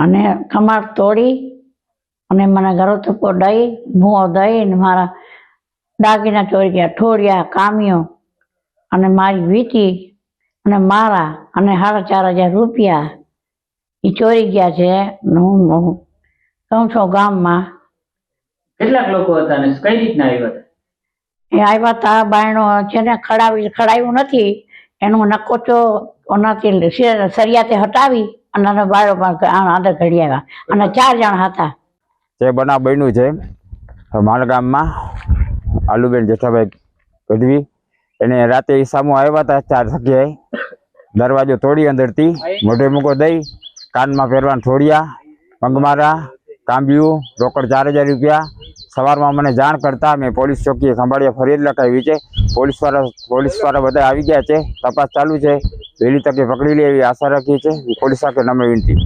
અને કમાડ તોડી અને મને ઘરો થપ્પો દઈ ભૂવો દઈ ને મારા દાગીના ચોરી ગયા, ઠોડિયા, કામ્યો અને મારી વીટી અને મારા અને 4,500 રૂપિયા એ ચોરી ગયા છે. હું કહું છું ગામમાં. કેટલાક લોકો હતા ને કઈ રીતના આવ્યા હતા? એ આવ્યા હતા, બાયણો છે ને ખડાવ્યું નથી, એનો નકોચો ઓનાથી સરિયાથી હટાવી અને બાયો અંદર ઘડી આવ્યા અને 4 જણ હતા. જે બનાવ બન્યું છે મારા ગામમાં આલુબેન જેઠાભાઈ ગઢવી, એને રાતે ઈસામો આવ્યા હતા 4 જગ્યાએ, દરવાજો તોડી અંદરથી મોઢે મૂકો દઈ કાનમાં પહેરવાના ઠોડિયા, પગમારા, કાંબિયું, રોકડ 4,000 રૂપિયા. સવારમાં મને જાણ કરતા મેં પોલીસ ચોકીએ ખંભાળિયા ફરિયાદ લખાવી છે. પોલીસવાળા બધા આવી ગયા છે, તપાસ ચાલુ છે. વહેલી તકે પકડી લે એવી આશા રાખીએ છીએ. પોલીસ સાથે નમ્ર વિનંતી.